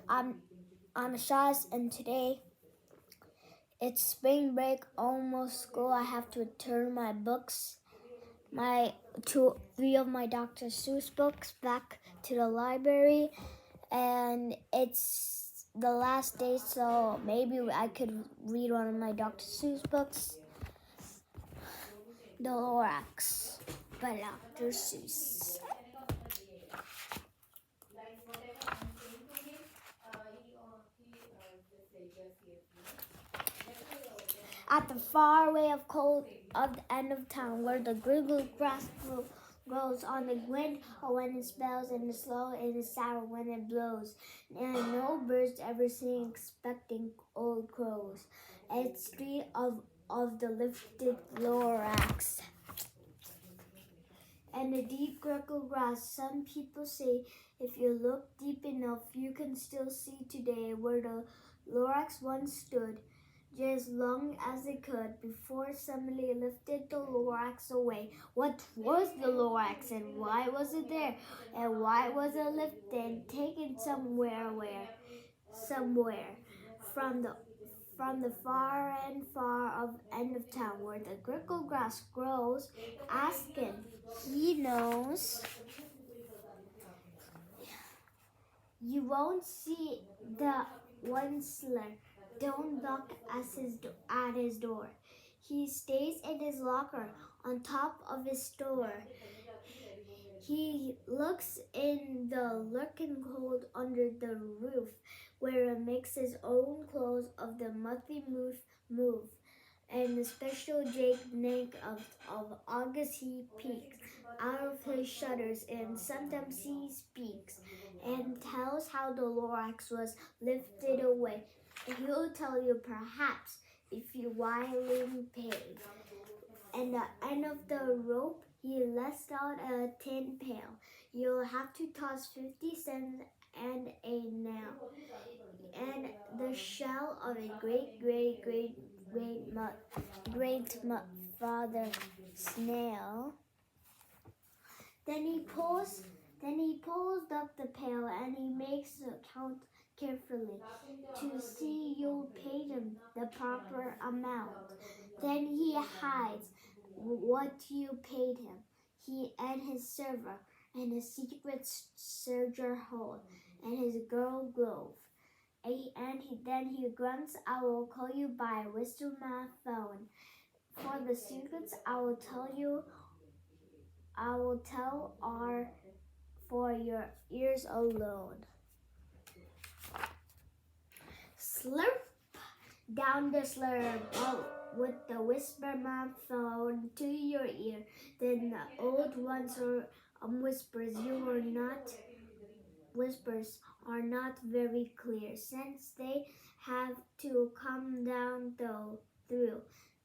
I'm Anashaz, and today it's spring break, almost school. I have to return my books, three of my Dr. Seuss books back to the library, and it's the last day, so maybe I could read one of my Dr. Seuss books, The Lorax by Dr. Seuss. At the far away of the end of town, where the grizzly grass grows on the wind, or when it spells and it's slow and it's sour when it blows, and no birds ever sing expecting old crows. It's street of the lifted Lorax and the deep grackle grass. Some people say if you look deep enough, you can still see today where the Lorax once stood, just as long as it could, before somebody lifted the Lorax away. What was the Lorax, and why was it there? And why was it lifted, taken somewhere, somewhere from the far end of town where the grickle grass grows? Ask him. He knows. You won't see the Onceler. Don't knock at his door. He stays in his locker on top of his store. He looks in the lurking cold under the roof, where he makes his own clothes of the monthly move. And the special Jake Nick of August he peeks out of his shutters, and sometimes he speaks and tells how the Lorax was lifted away. He'll tell you perhaps if you whiling pay. And the end of the rope, he lets out a tin pail. You'll have to toss 50 cents and a nail, and the shell of a great father snail. Then he pulls up the pail and he makes the count carefully to see you pay him the proper amount. Then he hides what you paid him. He and his server and his secret serger hold and his girl glove. Then he grunts, I will call you by whistle my phone. For the secrets I will tell are for your ears alone. Slurp down the slurp with the whisper my phone to your ear. Then the old ones whispers are not very clear, since they have to come down through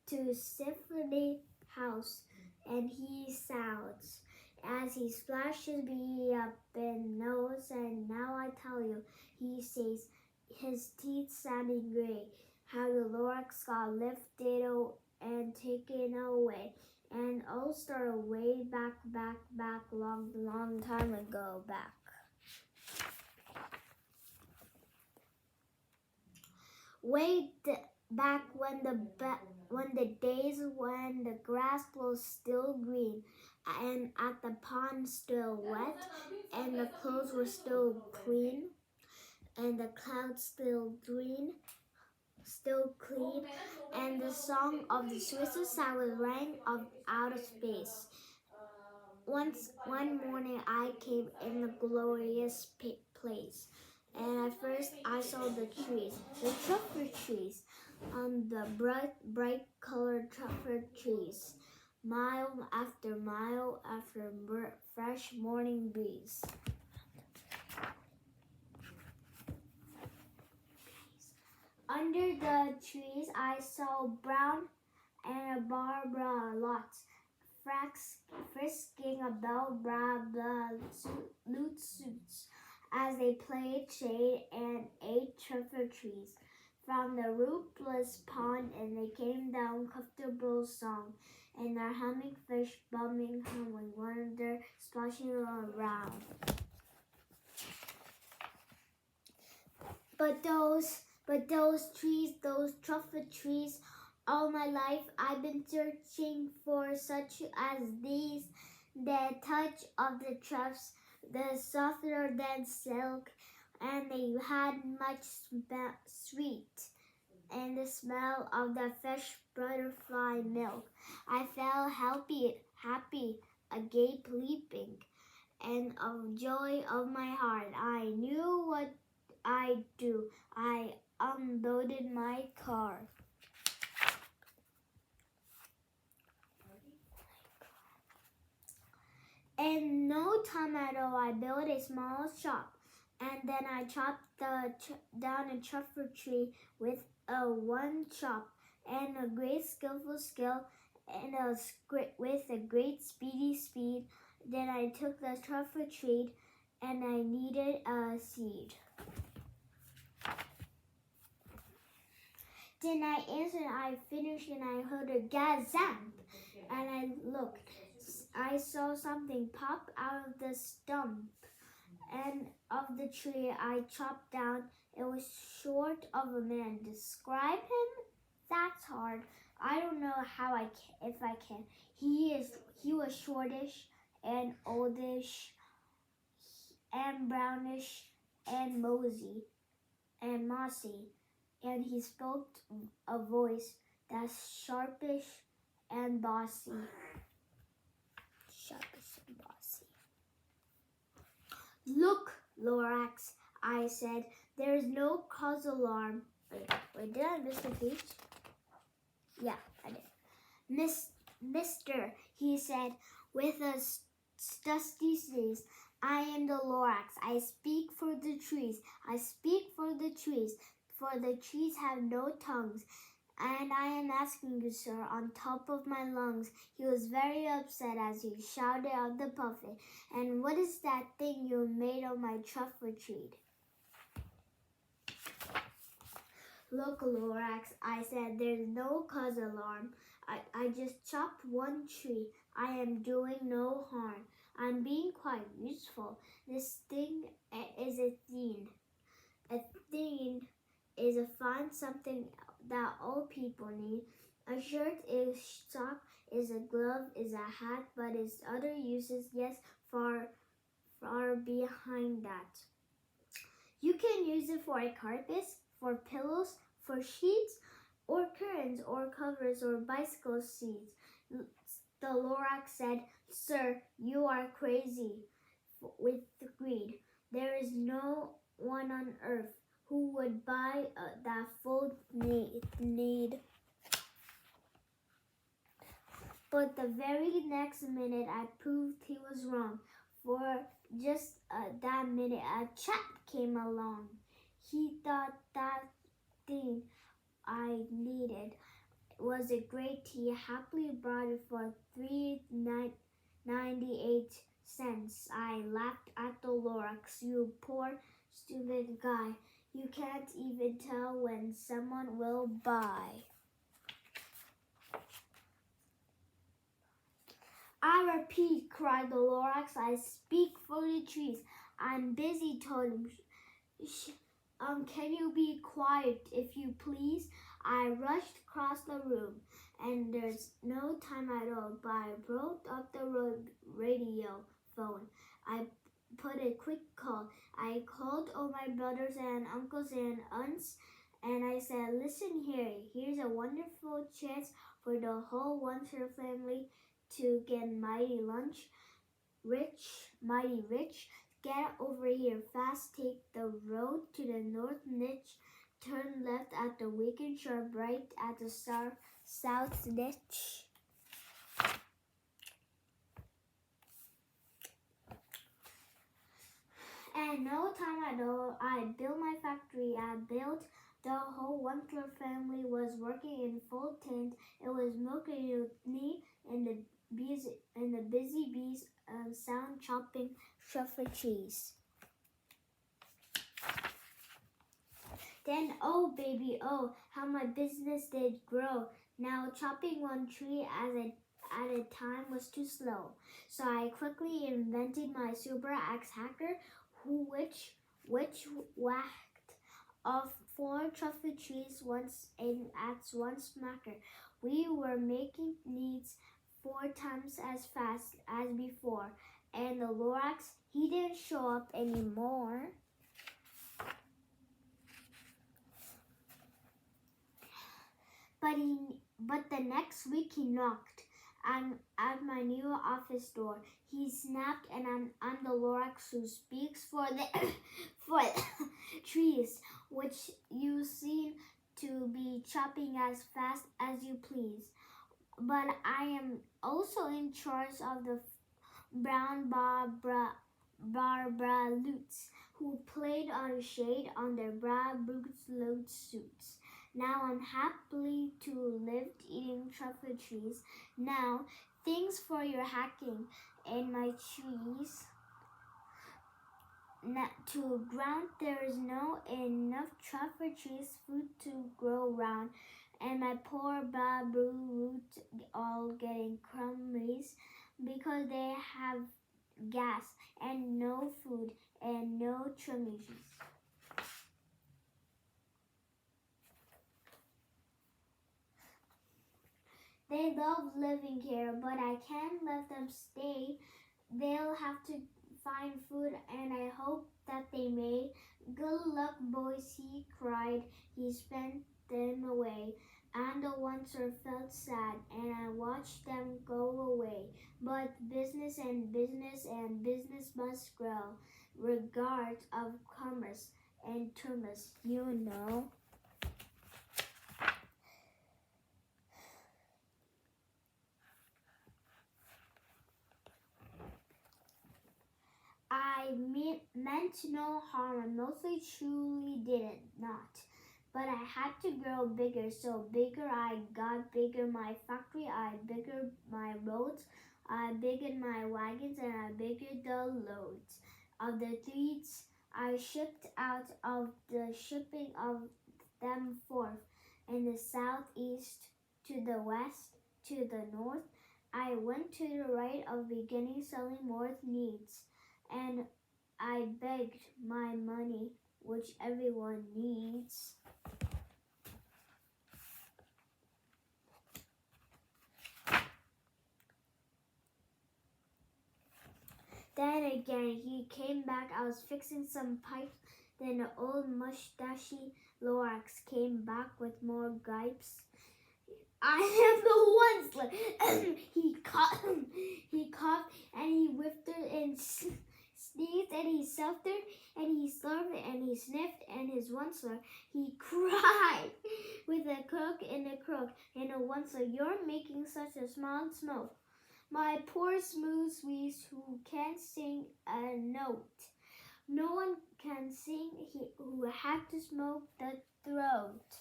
to Symphony House, and he sounds as he splashes me up in nose. And now I tell you, he says, his teeth sounding gray, how the Lorax got lifted and taken away, and all started way back, long time ago back. Back when the days when the grass was still green, and at the pond still wet, and the clothes were still clean, and the clouds still clean, and the song of the Swiss sound rang out of space. One morning I came in the glorious place, and at first I saw the truffle trees, the bright colored truffle trees, mile after fresh morning breeze. Under the trees I saw Brown and Barbara lots, frisking about loot suits as they played shade and ate truffle trees from the roofless pond, and they came down comfortable song, and their humming fish humming, wonder splashing around. But those trees, those truffle trees, all my life I've been searching for such as these. The touch of the truffs, the softer than silk, and they had much sweet, and the smell of the fresh butterfly milk. I felt happy, a gape leaping, and of joy of my heart. I knew what I'd do. I unloaded my car. In no time at all, I built a small shop, and then I chopped down a truffle tree with a one chop and a great skillful skill, and with a great speedy speed. Then I took the truffle tree, and I needed a seed. Then I answered, I finished, and I heard a gazamp, and I looked. I saw something pop out of the stump and of the tree I chopped down. It was short of a man. Describe him? That's hard. I don't know if I can. He was shortish and oldish and brownish and mossy, and he spoke a voice that's sharpish and bossy. Look, Lorax, I said, there is no cause alarm. Wait, did I miss the page? Yeah, I did. Mister, he said, with a dusty sneeze, I am the Lorax. I speak for the trees. I speak for the trees, for the trees have no tongues. And I am asking you, sir, on top of my lungs. He was very upset as he shouted out the puffin. And what is that thing you made of my truffle tree? Look, Lorax, I said, there's no cause alarm. I just chopped one tree. I am doing no harm. I'm being quite useful. This thing is a thing. A thing is a fine something that all people need. A shirt is sock, is a glove, is a hat, but its other uses, yes, far behind that. You can use it for a carpet, for pillows, for sheets, or curtains, or covers, or bicycle seats. The Lorax said, Sir, you are crazy with greed. There is no one on earth who would buy that full need. But the very next minute I proved he was wrong, for just that minute a chap came along. He thought that thing I needed was a great tea. Happily brought it for 3.98 cents. I laughed at the Lorax. You poor stupid guy. You can't even tell when someone will buy. I repeat, cried the Lorax, I speak for the trees. I'm busy, told him. Can you be quiet, if you please? I rushed across the room, and there's no time at all, but I brought up the radio phone. I put a quick call. I called all my brothers and uncles and aunts, and I said, listen here, here's a wonderful chance for the whole Wonder family to get mighty rich. Get over here fast, take the road to the north niche, turn left at the Wicked Sharp, right at the south niche. And no time at all, I built my factory. The whole Wonder family was working in full tent. It was milking me and the busy bees sound chopping truffle cheese. Then, oh baby, oh, how my business did grow. Now chopping one tree at a time was too slow. So I quickly invented my super axe hacker, which whacked of 4 truffle trees once and at one smacker. We were making needs 4 times as fast as before, and the Lorax, he didn't show up anymore. But the next week he knocked at my new office door. He snapped, and I'm the Lorax who speaks for the for the trees, which you seem to be chopping as fast as you please. But I am also in charge of the brown Barbara Lutz, who played on shade on their boots load suits. Now I'm happily to live eating truffle trees. Now, thanks for your hacking in my trees. To ground, there is no enough truffle trees food to grow round, and my poor bamboo roots all getting crummies because they have gas and no food and no trimmings. They love living here, but I can't let them stay. They'll have to find food, and I hope that they may. Good luck, boys, he cried. He spent them away. And the Oncer felt sad, and I watched them go away. But business and business and business must grow, regard of commerce and terms, you know. I meant no harm. I mostly truly did not. But I had to grow bigger, so bigger I got bigger my factory, I bigger my roads, I biggered my wagons, and I biggered the loads of the trees I shipped out of the shipping of them forth in the southeast, to the west, to the north. I went to the right of beginning selling more needs, and I begged my money, which everyone needs. Then again, he came back. I was fixing some pipes. Then the old mustachy Lorax came back with more gripes. I am the one. He coughed, and he whiffed and sneezed, and he suffered, and he slurped, and he sniffed, and his onceler, he cried with a croak and a croak, and a onceler, you're making such a small smoke. My poor smooth Swedes who can't sing a note. No one can sing who had to smoke the throat.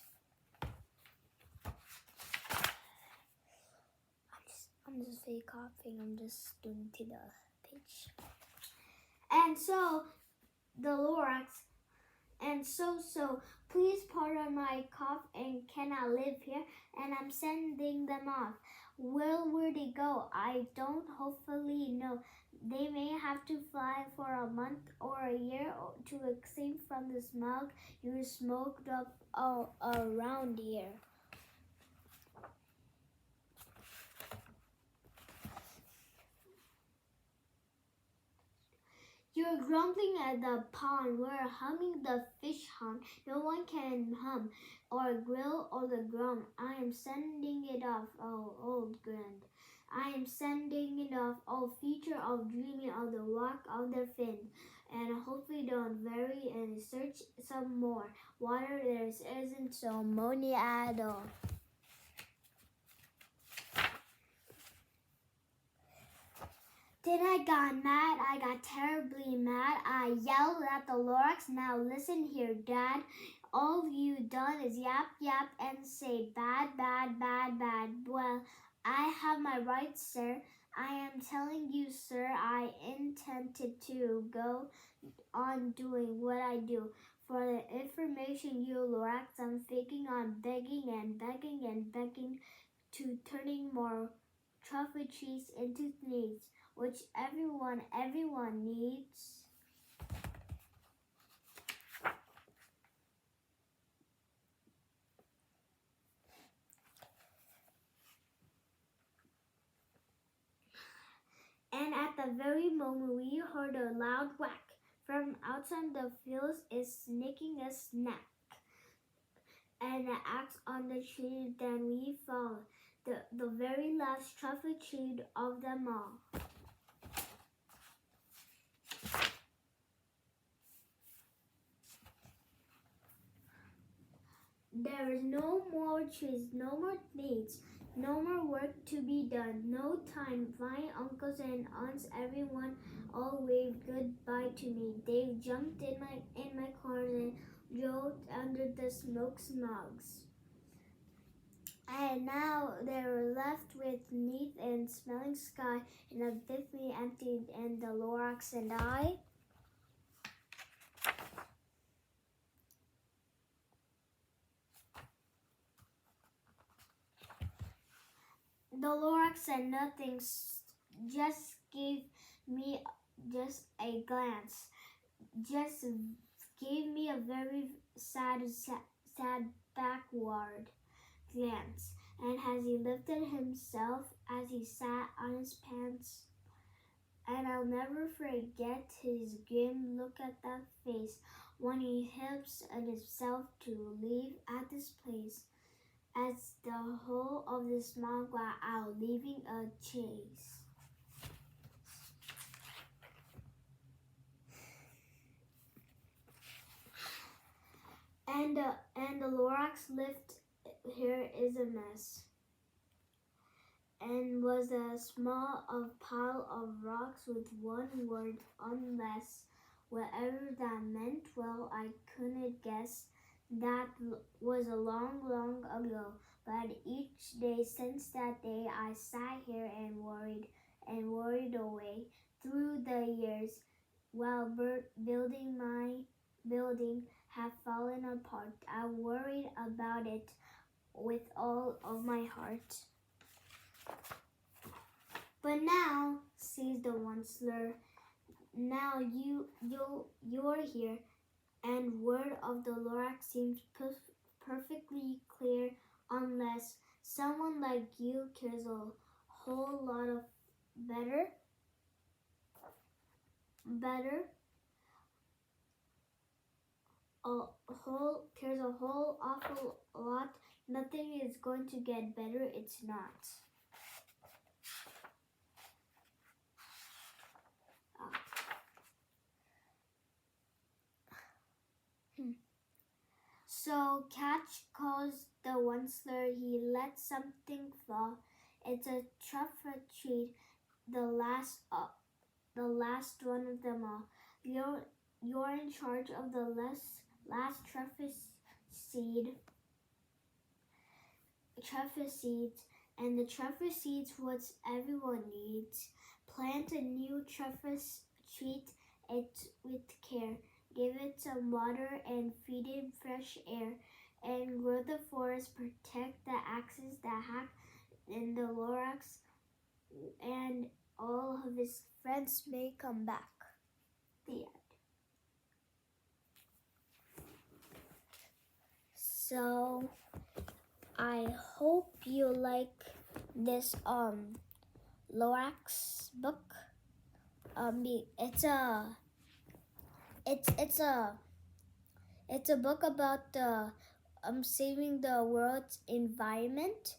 I'm just fake coughing. I'm just doing to the page. And so, the Lorax, and so, please pardon my cough and cannot live here, and I'm sending them off. Where'd they go? I don't hopefully know. They may have to fly for a month or a year to escape from the smog you smoked up all around here. You're grumbling at the pond. We're humming the fish hum. No one can hum or grill or the drum. I am sending it off, oh old grand. I am sending it off, oh future of dreaming of the rock of their fin. And hopefully don't vary and search some more. Water there isn't so money at all. Then I got mad. I got terribly mad. I yelled at the Lorax. Now listen here, Dad. All you done is yap, yap, and say bad, bad, bad, bad. Well, I have my rights, sir. I am telling you, sir, I intended to go on doing what I do. For the information, you Lorax, I'm thinking on begging and begging and begging to turning more truffle trees into needs, which everyone needs. that very moment, we heard a loud whack. From outside the fields is sneaking a snack, and an axe on the tree. Then we found the very last trick-or-treat of them all. There is no more trees, no more dates, no more work to be done, no time. My uncles and aunts, everyone, all waved goodbye to me. They jumped in my cars and drove under the smoke smogs. And now they're left with neat and smelling sky and a bigly empty, and the Lorax and I. The Lorax said nothing, just gave me just a glance, just gave me a very sad backward glance. And as he lifted himself as he sat on his pants, and I'll never forget his grim look at that face when he helps himself to leave at this place, as the whole of the smile got out, leaving a chase. And the Lorax lift here is a mess, and was a small pile of rocks with one word, unless. Whatever that meant, well, I couldn't guess. That was a long, long ago. But each day since that day, I sat here and worried away through the years, while building my building had fallen apart. I worried about it with all of my heart. But now, says the Onceler, now you're here, and word of the Lorax seems perfectly clear, unless someone like you cares a whole lot of better, cares a whole awful lot. Nothing is going to get better, it's not. So Catch calls the Onceler. He lets something fall. It's a trick-or-treat, the last one of them all. You're in charge of the last seeds, and the seeds what everyone needs. Plant a new treat it with care. Give it some water and feed it fresh air, and grow the forest. Protect the axes that hack in the Lorax, and all of his friends may come back. The end. So I hope you like this Lorax book. It's a book about the saving the world's environment.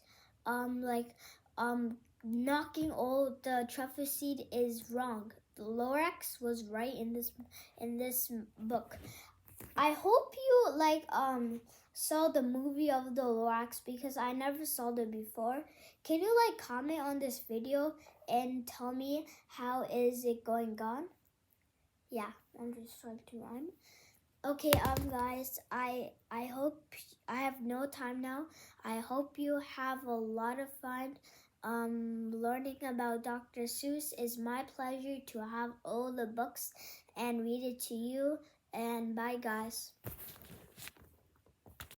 Knocking all the truffle seed is wrong. The Lorax was right in this book. I hope you saw the movie of the Lorax, because I never saw it before. Can you comment on this video and tell me how is it going on? Yeah, I'm just trying to rhyme. Okay, guys, I hope I have no time now. I hope you have a lot of fun. Learning about Dr. Seuss is my pleasure to have all the books and read it to you. And bye, guys.